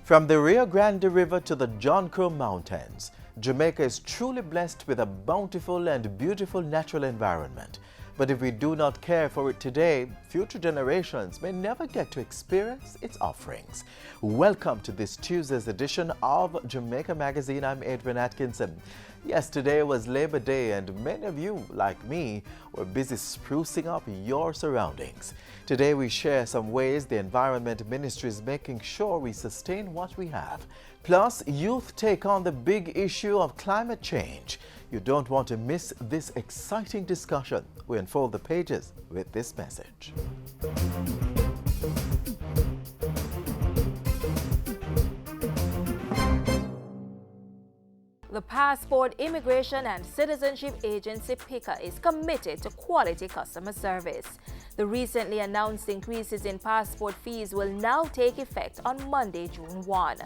From the Rio Grande River to the John Crow Mountains, Jamaica is truly blessed with a bountiful and beautiful natural environment. But if we do not care for it today, future generations may never get to experience its offerings. Welcome to this Tuesday's edition of Jamaica Magazine. I'm Adrian Atkinson. Yesterday was Labor Day and many of you, like me, were busy sprucing up your surroundings. Today we share some ways the Environment Ministry is making sure we sustain what we have. Plus, youth take on the big issue of climate change. You don't want to miss this exciting discussion. We unfold the pages with this message. The Passport Immigration and Citizenship Agency PICA is committed to quality customer service. The recently announced increases in passport fees will now take effect on Monday, June 1.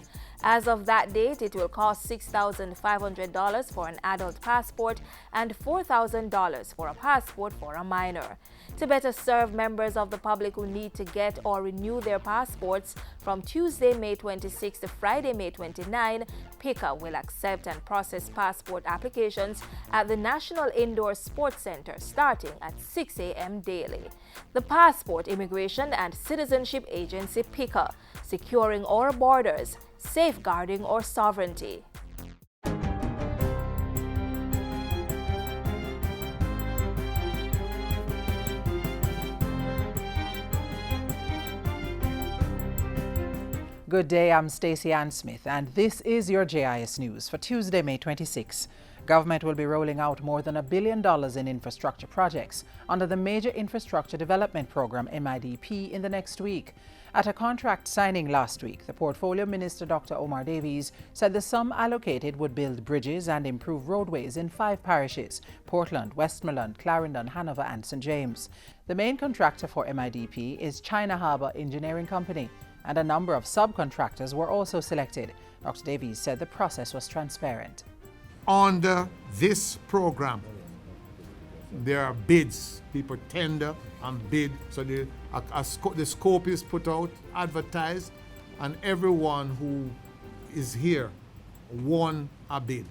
As of that date, it will cost $6,500 for an adult passport and $4,000 for a passport for a minor. To better serve members of the public who need to get or renew their passports, from Tuesday, May 26 to Friday, May 29, PICA will accept and process passport applications at the National Indoor Sports Center starting at 6 a.m. daily. The Passport Immigration and Citizenship Agency PICA, securing our borders, safeguarding our sovereignty. Good day, I'm Stacey Ann Smith, and this is your JIS News for Tuesday, May 26. Government will be rolling out more than $1 billion in infrastructure projects under the Major Infrastructure Development Program MIDP in the next week. At a contract signing last week, the Portfolio Minister Dr. Omar Davies said the sum allocated would build bridges and improve roadways in 5 parishes: Portland, Westmoreland, Clarendon, Hanover and St. James. The main contractor for MIDP is China Harbour Engineering Company, and a number of subcontractors were also selected. Dr. Davies said the process was transparent. Under this program, there are bids. People tender and bid. So the scope is put out, advertised, and everyone who is here won a bid.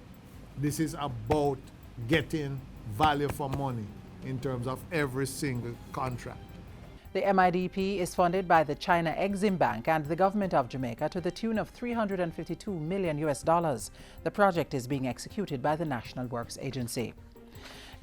This is about getting value for money in terms of every single contract. The MIDP is funded by the China Exim Bank and the government of Jamaica to the tune of $352 million. The project is being executed by the National Works Agency.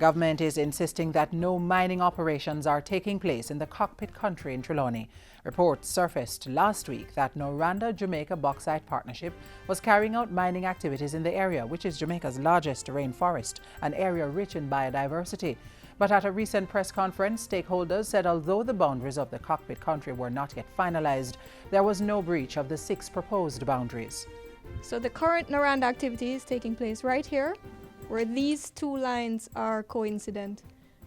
Government is insisting that no mining operations are taking place in the Cockpit Country in Trelawney. Reports surfaced last week that Noranda-Jamaica Bauxite Partnership was carrying out mining activities in the area, which is Jamaica's largest rainforest, an area rich in biodiversity. But at a recent press conference, stakeholders said although the boundaries of the Cockpit Country were not yet finalized, there was no breach of the 6 proposed boundaries. So the current Noranda activity is taking place right here, where these 2 lines are coincident.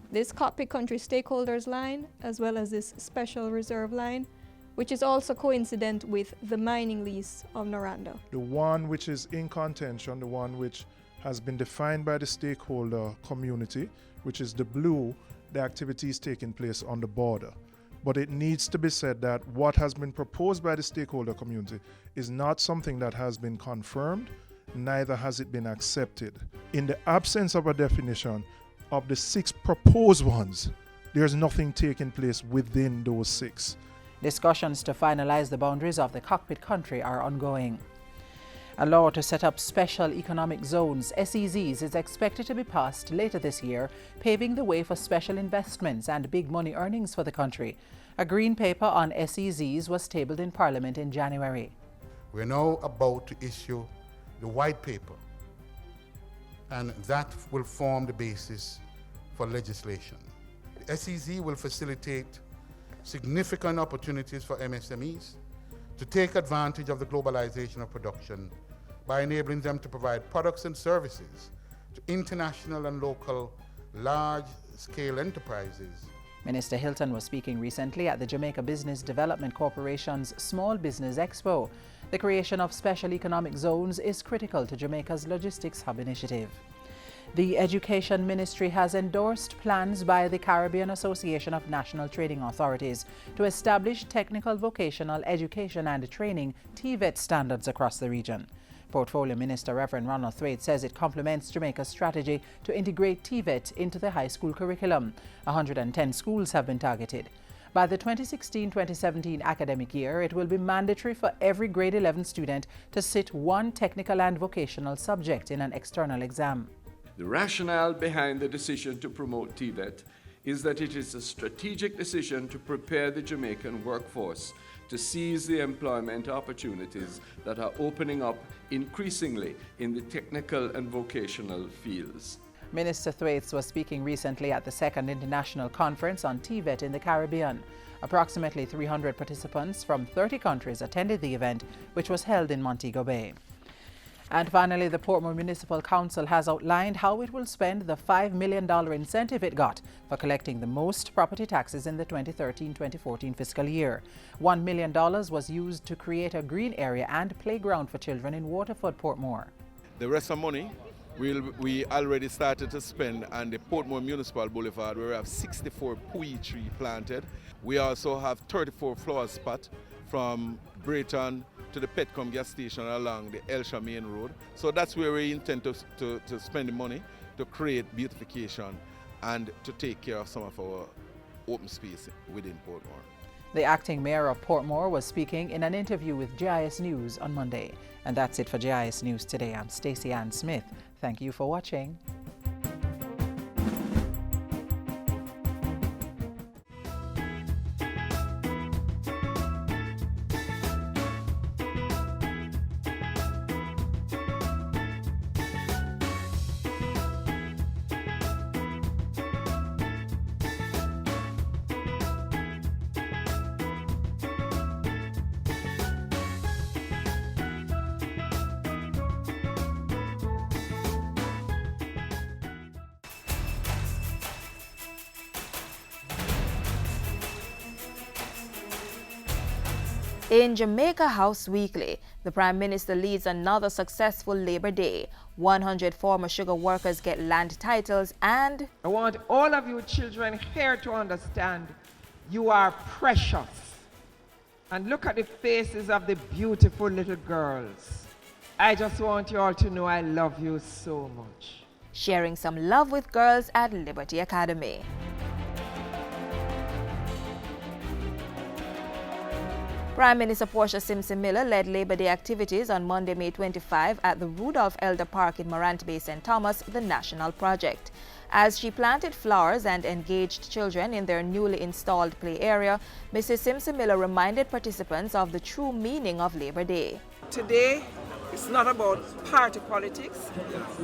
This Cockpit Country stakeholders line, as well as this special reserve line, which is also coincident with the mining lease of Noranda. The one which is in contention, the one which has been defined by the stakeholder community, which is the blue, the activities taking place on the border. But it needs to be said that what has been proposed by the stakeholder community is not something that has been confirmed, neither has it been accepted. In the absence of a definition of the 6 proposed ones, there's nothing taking place within those 6. Discussions to finalize the boundaries of the Cockpit Country are ongoing. A law to set up special economic zones, SEZs, is expected to be passed later this year, paving the way for special investments and big money earnings for the country. A green paper on SEZs was tabled in Parliament in January. We're now about to issue the white paper, and that will form the basis for legislation. The SEZ will facilitate significant opportunities for MSMEs to take advantage of the globalization of production by enabling them to provide products and services to international and local large-scale enterprises. Minister Hilton was speaking recently at the Jamaica Business Development Corporation's Small Business Expo. The creation of special economic zones is critical to Jamaica's logistics hub initiative. The Education Ministry has endorsed plans by the Caribbean Association of National Training Authorities to establish technical vocational education and training TVET standards across the region. Portfolio Minister Reverend Ronald Thwaite says it complements Jamaica's strategy to integrate TVET into the high school curriculum. 110 schools have been targeted. By the 2016-2017 academic year, it will be mandatory for every grade 11 student to sit one technical and vocational subject in an external exam. The rationale behind the decision to promote TVET is that it is a strategic decision to prepare the Jamaican workforce to seize the employment opportunities that are opening up increasingly in the technical and vocational fields. Minister Thwaites was speaking recently at the second international conference on TVET in the Caribbean. Approximately 300 participants from 30 countries attended the event, which was held in Montego Bay. And finally, the Portmore Municipal Council has outlined how it will spend the $5 million incentive it got for collecting the most property taxes in the 2013-2014 fiscal year. $1 million was used to create a green area and playground for children in Waterford, Portmore. The rest of money we already started to spend on the Portmore Municipal Boulevard, where we have 64 pui trees planted. We also have 34 flower spots from Brayton to the Petcom gas station along the Elsha Main Road. So that's where we intend to spend the money to create beautification and to take care of some of our open space within Portmore. The acting mayor of Portmore was speaking in an interview with GIS News on Monday. And that's it for GIS News today. I'm Stacey Ann Smith. Thank you for watching. In Jamaica House Weekly, the Prime Minister leads another successful Labor Day. 100 former sugar workers get land titles and... I want all of you children here to understand you are precious. And look at the faces of the beautiful little girls. I just want you all to know I love you so much. Sharing some love with girls at Liberty Academy. Prime Minister Portia Simpson Miller led Labor Day activities on Monday, May 25 at the Rudolph Elder Park in Morant Bay, St. Thomas, the national project. As she planted flowers and engaged children in their newly installed play area, Mrs. Simpson Miller reminded participants of the true meaning of Labor Day. Today, it's not about party politics.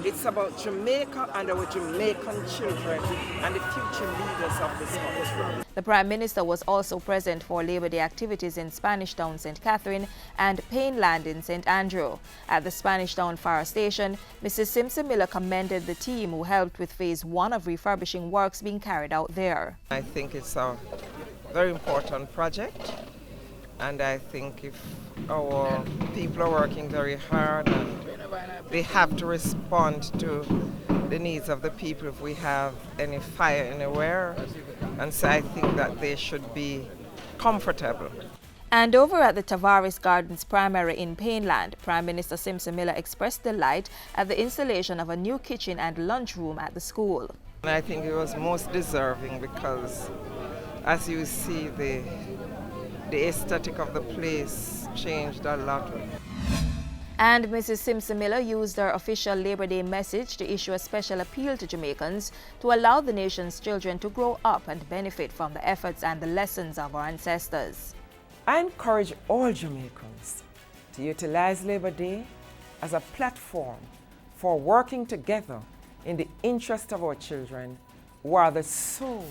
It's about Jamaica and our Jamaican children and the future leaders of this country. The Prime Minister was also present for Labor Day activities in Spanish Town, St. Catherine and Payneland in St. Andrew. At the Spanish Town Fire Station, Mrs. Simpson Miller commended the team who helped with Phase 1 of refurbishing works being carried out there. I think it's a very important project. And I think if our people are working very hard and they have to respond to the needs of the people if we have any fire anywhere. And so I think that they should be comfortable. And over at the Tavares Gardens Primary in Payneland, Prime Minister Simpson Miller expressed delight at the installation of a new kitchen and lunchroom at the school. And I think it was most deserving because, as you see, the aesthetic of the place changed a lot. And Mrs. Simpson Miller used her official Labor Day message to issue a special appeal to Jamaicans to allow the nation's children to grow up and benefit from the efforts and the lessons of our ancestors. I encourage all Jamaicans to utilize Labor Day as a platform for working together in the interest of our children, who are the soul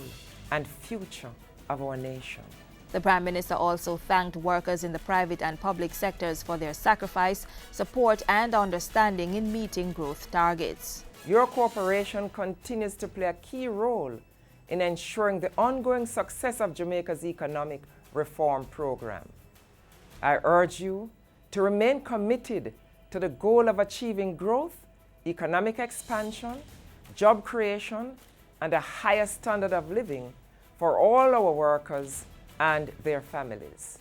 and future of our nation. The Prime Minister also thanked workers in the private and public sectors for their sacrifice, support and understanding in meeting growth targets. Your corporation continues to play a key role in ensuring the ongoing success of Jamaica's economic reform program. I urge you to remain committed to the goal of achieving growth, economic expansion, job creation, and a higher standard of living for all our workers and their families.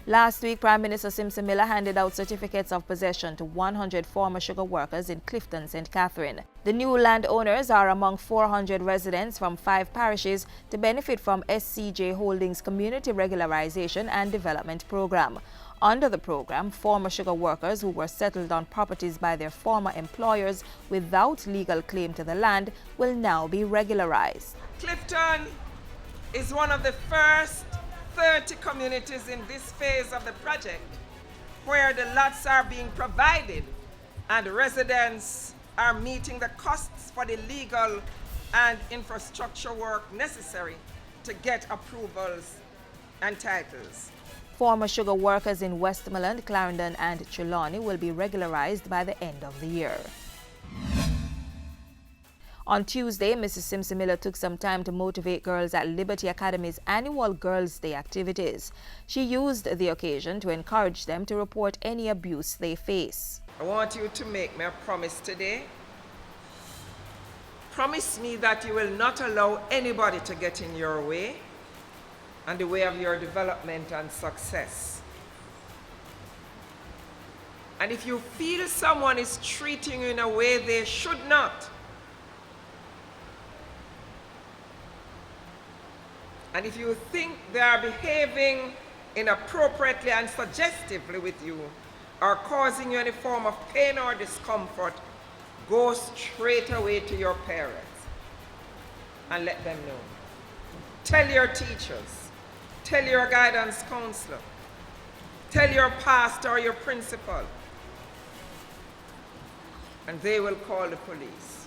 Last week, Prime Minister Simpson Miller handed out certificates of possession to 100 former sugar workers in Clifton, St. Catherine. The new landowners are among 400 residents from 5 parishes to benefit from SCJ Holdings' Community Regularization and Development Program. Under the program, former sugar workers who were settled on properties by their former employers without legal claim to the land will now be regularized. Clifton is one of the first 30 communities in this phase of the project where the lots are being provided and residents are meeting the costs for the legal and infrastructure work necessary to get approvals and titles. Former sugar workers in Westmoreland, Clarendon and Trelawney will be regularized by the end of the year. On Tuesday, Mrs. Simpson Miller took some time to motivate girls at Liberty Academy's annual Girls' Day activities. She used the occasion to encourage them to report any abuse they face. I want you to make me a promise today. Promise me that you will not allow anybody to get in your way and the way of your development and success. And if you feel someone is treating you in a way they should not, and if you think they are behaving inappropriately and suggestively with you or causing you any form of pain or discomfort, go straight away to your parents and let them know. Tell your teachers, tell your guidance counselor, tell your pastor or your principal, and they will call the police.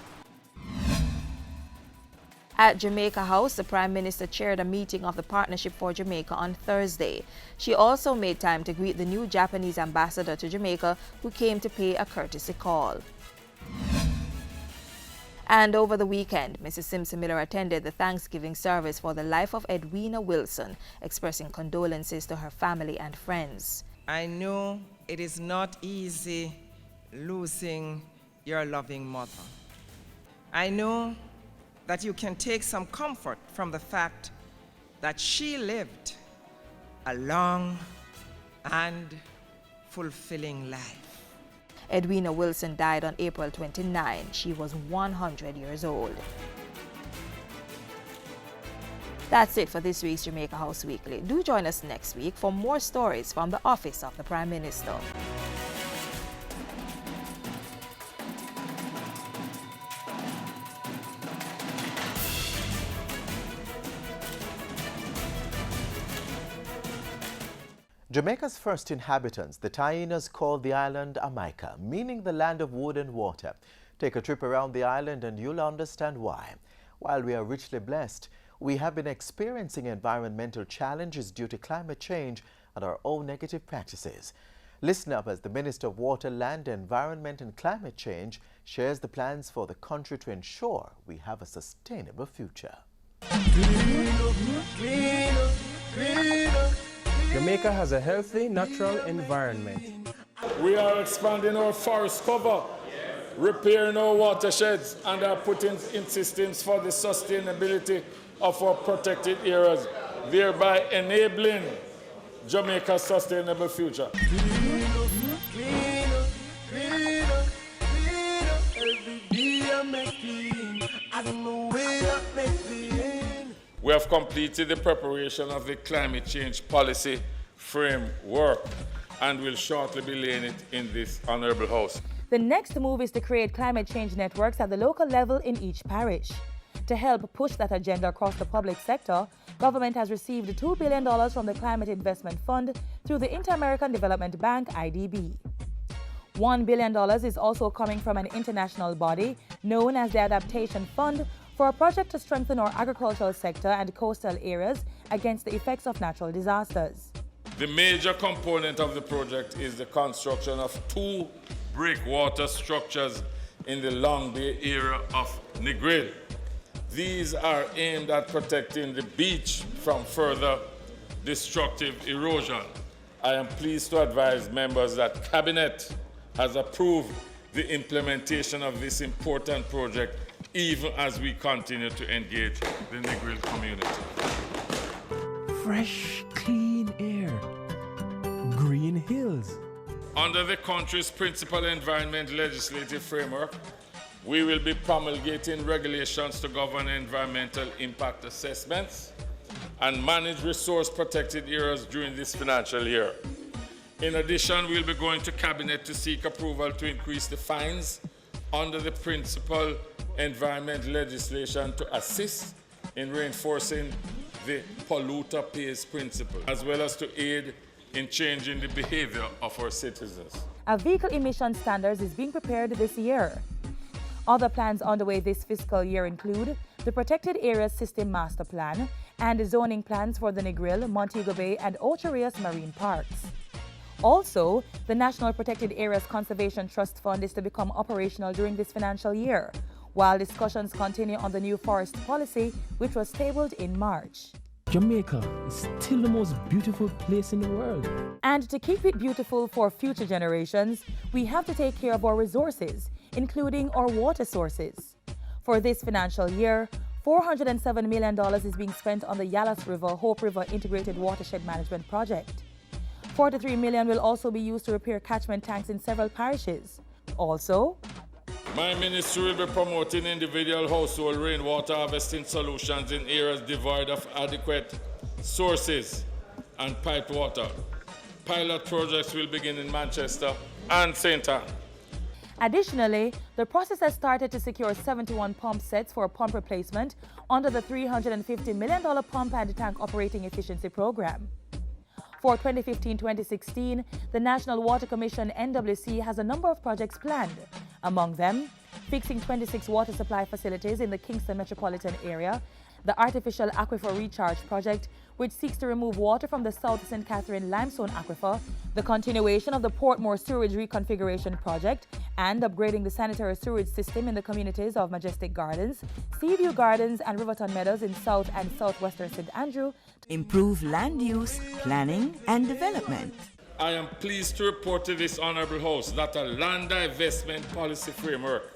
At Jamaica House, the Prime Minister chaired a meeting of the Partnership for Jamaica on Thursday. She also made time to greet the new Japanese ambassador to Jamaica, who came to pay a courtesy call. And over the weekend, Mrs. Simpson Miller attended the Thanksgiving service for the life of Edwina Wilson, expressing condolences to her family and friends. I know it is not easy losing your loving mother. I know that you can take some comfort from the fact that she lived a long and fulfilling life. Edwina Wilson died on April 29. She was 100 years old. That's it for this week's Jamaica House Weekly. Do join us next week for more stories from the Office of the Prime Minister. Jamaica's first inhabitants, the Tainos, called the island Jamaica, meaning the land of wood and water. Take a trip around the island and you'll understand why. While we are richly blessed, we have been experiencing environmental challenges due to climate change and our own negative practices. Listen up as the Minister of Water, Land, Environment and Climate Change shares the plans for the country to ensure we have a sustainable future. Jamaica has a healthy, natural environment. We are expanding our forest cover, repairing our watersheds, and are putting in systems for the sustainability of our protected areas, thereby enabling Jamaica's sustainable future. We have completed the preparation of the climate change policy framework and will shortly be laying it in this Honourable House. The next move is to create climate change networks at the local level in each parish. To help push that agenda across the public sector, government has received $2 billion from the Climate Investment Fund through the Inter-American Development Bank, IDB. $1 billion is also coming from an international body known as the Adaptation Fund for a project to strengthen our agricultural sector and coastal areas against the effects of natural disasters. The major component of the project is the construction of 2 breakwater structures in the Long Bay area of Negril. These are aimed at protecting the beach from further destructive erosion. I am pleased to advise members that Cabinet has approved the implementation of this important project, even as we continue to engage the Negril community. Fresh, clean air. Green hills. Under the country's principal environment legislative framework, we will be promulgating regulations to govern environmental impact assessments and manage resource protected areas during this financial year. In addition, we'll be going to Cabinet to seek approval to increase the fines under the principal environment legislation to assist in reinforcing the polluter pays principle, as well as to aid in changing the behavior of our citizens. A vehicle emission standards is being prepared this year. Other plans underway this fiscal year include the Protected Areas System Master Plan and the zoning plans for the Negril, Montego Bay, and Ocho Rios marine parks. Also, the National Protected Areas Conservation Trust Fund is to become operational during this financial year, while discussions continue on the new forest policy, which was tabled in March. Jamaica is still the most beautiful place in the world. And to keep it beautiful for future generations, we have to take care of our resources, including our water sources. For this financial year, $407 million is being spent on the Yalas River Hope River Integrated Watershed Management Project. $43 million will also be used to repair catchment tanks in several parishes. Also, my ministry will be promoting individual household rainwater harvesting solutions in areas devoid of adequate sources and piped water. Pilot projects will begin in Manchester and St. Ann. Additionally, the process has started to secure 71 pump sets for pump replacement under the $350 million Pump and Tank Operating Efficiency Program. For 2015-2016, the National Water Commission (NWC) has a number of projects planned. Among them, fixing 26 water supply facilities in the Kingston metropolitan area, the Artificial Aquifer Recharge Project, which seeks to remove water from the South St. Catherine Limestone Aquifer, the continuation of the Portmore Sewage Reconfiguration Project, and upgrading the sanitary sewage system in the communities of Majestic Gardens, Seaview Gardens, and Riverton Meadows in South and Southwestern St. Andrew. Improve land use, planning, and development. I am pleased to report to this Honourable House that a land divestment policy framework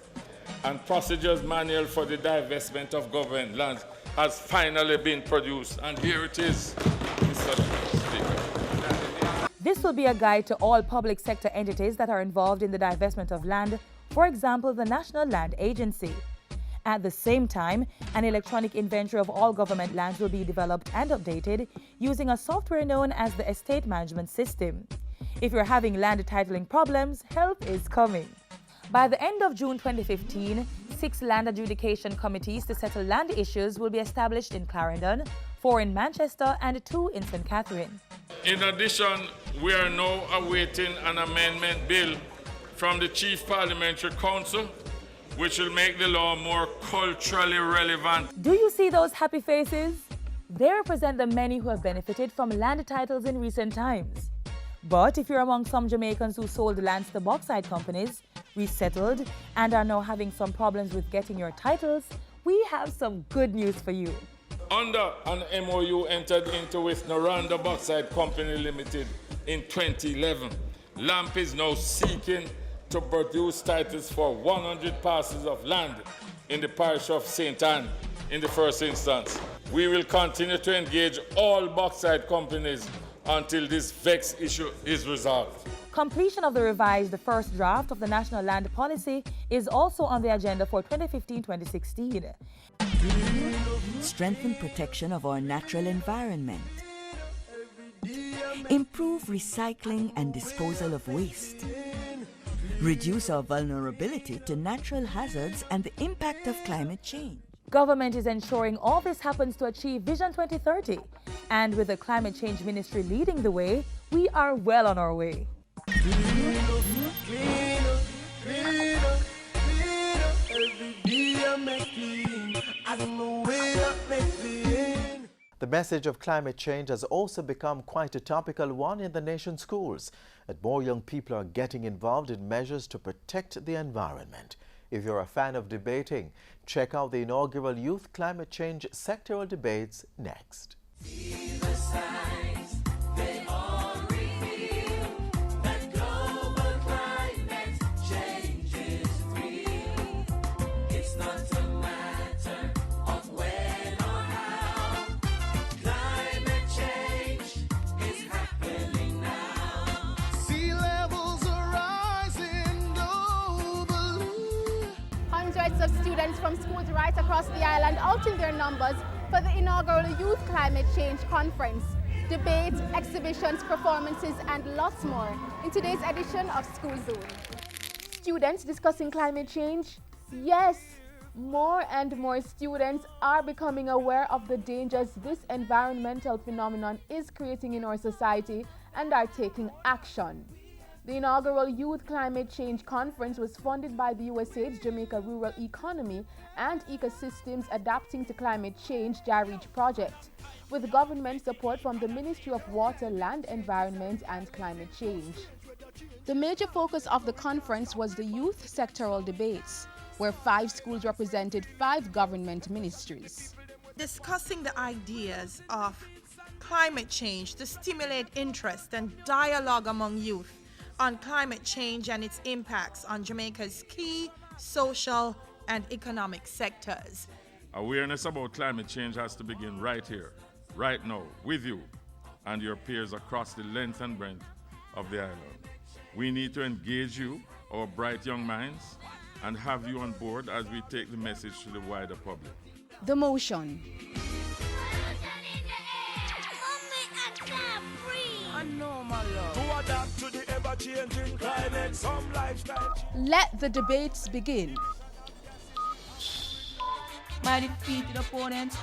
and procedures manual for the divestment of government lands has finally been produced, and here it is, Mr. Speaker. This will be a guide to all public sector entities that are involved in the divestment of land, for example, the National Land Agency. At the same time, an electronic inventory of all government lands will be developed and updated using a software known as the Estate Management System. If you're having land titling problems, help is coming. By the end of June 2015, 6 land adjudication committees to settle land issues will be established in Clarendon, 4 in Manchester, and 2 in St. Catherine. In addition, we are now awaiting an amendment bill from the Chief Parliamentary Council, which will make the law more culturally relevant. Do you see those happy faces? They represent the many who have benefited from land titles in recent times. But if you're among some Jamaicans who sold lands to bauxite companies, resettled, and are now having some problems with getting your titles, we have some good news for you. Under an MOU entered into with Noranda Bauxite Company Limited in 2011, LAMP is now seeking to produce titles for 100 parcels of land in the parish of St. Ann in the first instance. We will continue to engage all bauxite companies until this vexed issue is resolved. Completion of the revised first draft of the National Land Policy is also on the agenda for 2015-2016. Strengthen protection of our natural environment. Improve recycling and disposal of waste. Reduce our vulnerability to natural hazards and the impact of climate change. Government is ensuring all this happens to achieve Vision 2030. And with the Climate Change Ministry leading the way, we are well on our way. The message of climate change has also become quite a topical one in the nation's schools, and more young people are getting involved in measures to protect the environment. If you're a fan of debating, check out the inaugural Youth Climate Change Sectoral Debates next. See the signs, they all reveal that global climate change is Thousands of students from schools right across the island out in their numbers for the inaugural Youth Climate Change Conference. Debates, exhibitions, performances, and lots more in today's edition of School Zone. Students discussing climate change? Yes, more and more students are becoming aware of the dangers this environmental phenomenon is creating in our society and are taking action. The inaugural Youth Climate Change Conference was funded by the USAID's Jamaica Rural Economy and Ecosystems Adapting to Climate Change (JAREACH) project, with government support from the Ministry of Water, Land, Environment and Climate Change. The major focus of the conference was the youth sectoral debates, where 5 schools represented 5 government ministries. Discussing the ideas of climate change to stimulate interest and dialogue among youth on climate change and its impacts on Jamaica's key social and economic sectors. Awareness about climate change has to begin right here, right now, with you and your peers across the length and breadth of the island. We need to engage you, our bright young minds, and have you on board as we take the message to the wider public. The motion. To adapt to the ever-changing climate, some lifestyle. Let the debates begin. My defeated opponent.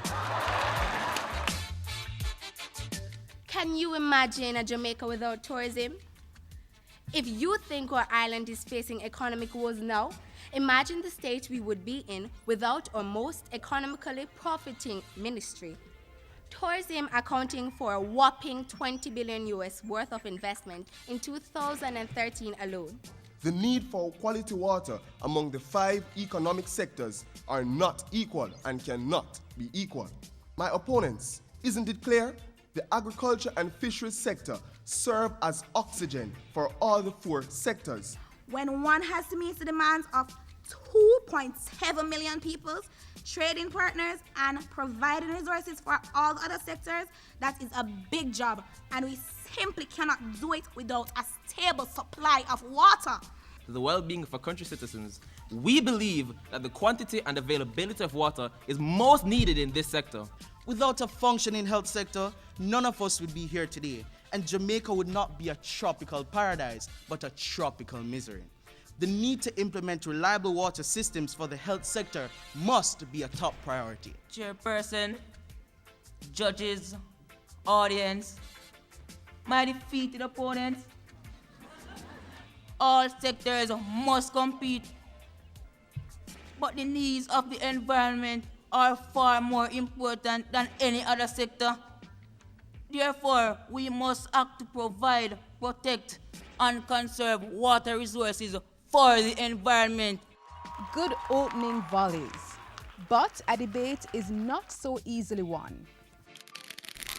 Can you imagine a Jamaica without tourism? If you think our island is facing economic woes now, imagine the state we would be in without our most economically profiting ministry. Tourism accounting for a whopping $20 billion US worth of investment in 2013 alone. The need for quality water among the 5 economic sectors are not equal and cannot be equal. My opponents, isn't it clear? The agriculture and fisheries sector serve as oxygen for all the 4 sectors. When one has to meet the demands of 2.7 million people, trading partners, and providing resources for all the other sectors, that is a big job, and we simply cannot do it without a stable supply of water. To the well-being of our country citizens, we believe that the quantity and availability of water is most needed in this sector. Without a functioning health sector, none of us would be here today, and Jamaica would not be a tropical paradise, but a tropical misery. The need to implement reliable water systems for the health sector must be a top priority. Chairperson, judges, audience, my defeated opponents, all sectors must compete, but the needs of the environment are far more important than any other sector. Therefore, we must act to provide, protect, and conserve water resources for the environment. Good opening volleys, but a debate is not so easily won.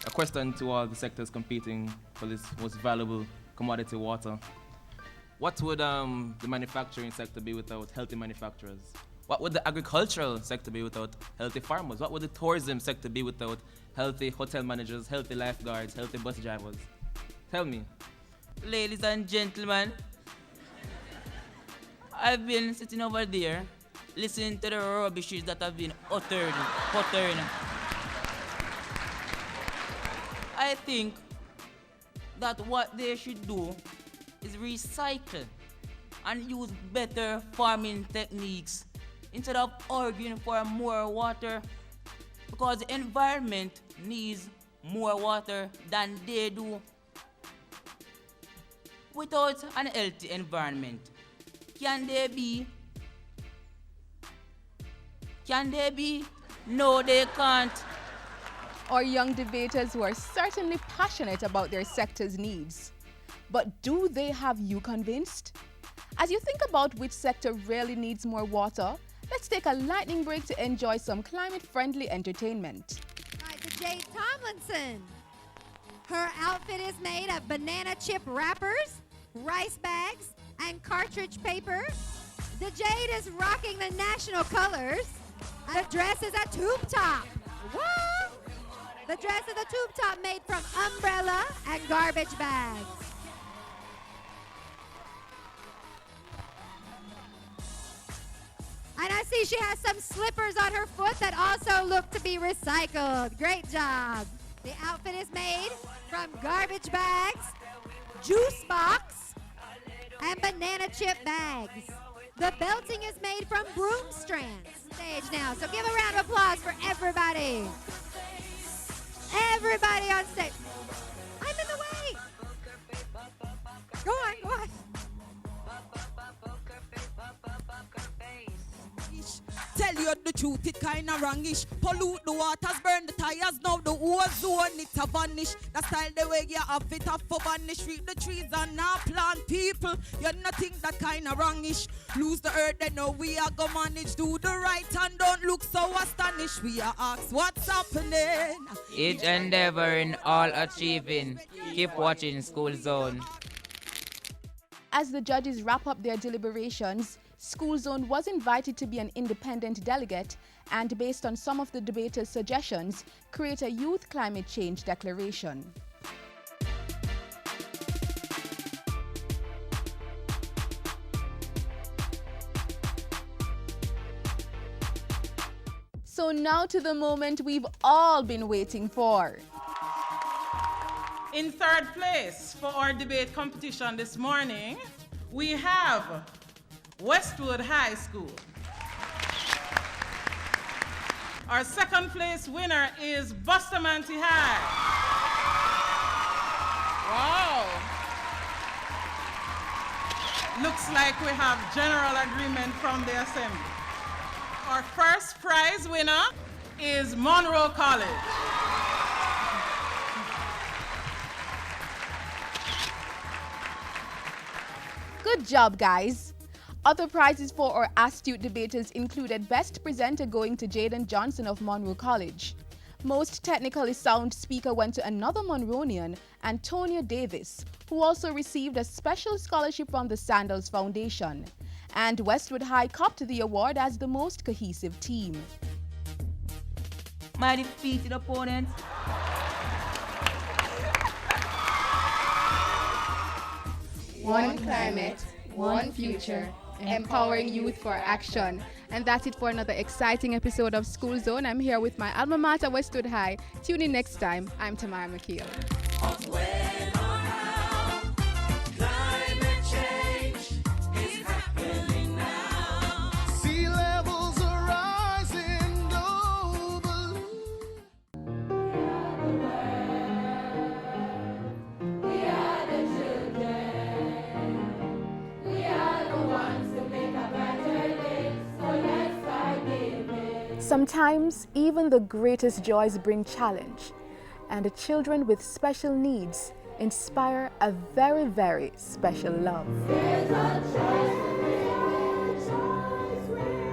A question to all the sectors competing for this most valuable commodity, water. What would the manufacturing sector be without healthy manufacturers? What would the agricultural sector be without healthy farmers? What would the tourism sector be without healthy hotel managers, healthy lifeguards, healthy bus drivers? Tell me. Ladies and gentlemen, I've been sitting over there listening to the rubbishes that have been uttered. I think that what they should do is recycle and use better farming techniques instead of arguing for more water, because the environment needs more water than they do. Without an healthy environment, can they be? No, they can't. Our young debaters who are certainly passionate about their sector's needs. But do they have you convinced? As you think about which sector really needs more water, let's take a lightning break to enjoy some climate-friendly entertainment. Right, to Jade Tomlinson. Her outfit is made of banana chip wrappers, rice bags, and cartridge paper. The Jade is rocking the national colors. The dress is a tube top. What? The dress is a tube top made from umbrella and garbage bags. And I see she has some slippers on her foot that also look to be recycled. Great job. The outfit is made from garbage bags, juice box, and banana chip bags. The belting is made from broom strands. Stage now, so give a round of applause for everybody. Everybody on stage. I'm in the way. Go on, go on. Tell you the truth, it kinda wrongish. Pollute the waters, burn the tires, now the ozone it a vanish. That style the way you have it up for vanish. Reap the trees and now plant people. You not think that kinda wrongish. Lose the earth, then know we are gonna manage. Do the right and don't look so astonished. We are asked what's happening. Each endeavor in all achieving. Keep watching School Zone. As the judges wrap up their deliberations, School Zone was invited to be an independent delegate and, based on some of the debaters' suggestions, create a youth climate change declaration. So now to the moment we've all been waiting for. In third place for our debate competition this morning, we have Westwood High School. Our second place winner is Bustamante High. Wow. Looks like we have general agreement from the assembly. Our first prize winner is Monroe College. Good job, guys. Other prizes for our astute debaters included Best Presenter going to Jaden Johnson of Monroe College. Most technically sound speaker went to another Monroenian, Antonia Davis, who also received a special scholarship from the Sandals Foundation. And Westwood High copped the award as the most cohesive team. My defeated opponent. One climate, one future, empowering youth for action. And that's it for another exciting episode of School Zone. I'm here with my alma mater, Westwood High. Tune in next time. I'm Tamara McKeel. Climate change is happening now. Sea levels are rising globally. We are the children. We are the ones to make a better day. So let's start giving. Sometimes even the greatest joys bring challenge, and the children with special needs inspire a very, very special love. There's a choice to make.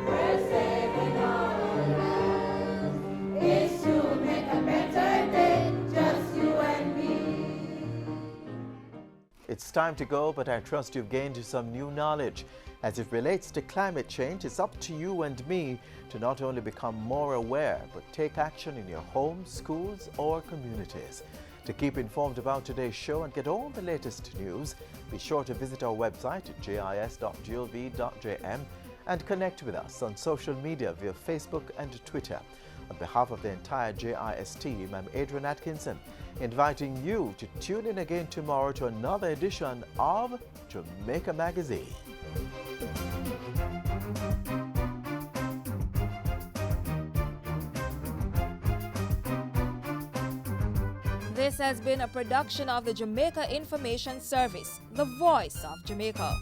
We're saving our lives. It's to make a better day, just you and me. It's time to go, but I trust you've gained some new knowledge. As it relates to climate change, it's up to you and me to not only become more aware, but take action in your homes, schools, or communities. To keep informed about today's show and get all the latest news, be sure to visit our website at jis.gov.jm and connect with us on social media via Facebook and Twitter. On behalf of the entire JIS team, I'm Adrian Atkinson, inviting you to tune in again tomorrow to another edition of Jamaica Magazine. This has been a production of the Jamaica Information Service, the voice of Jamaica.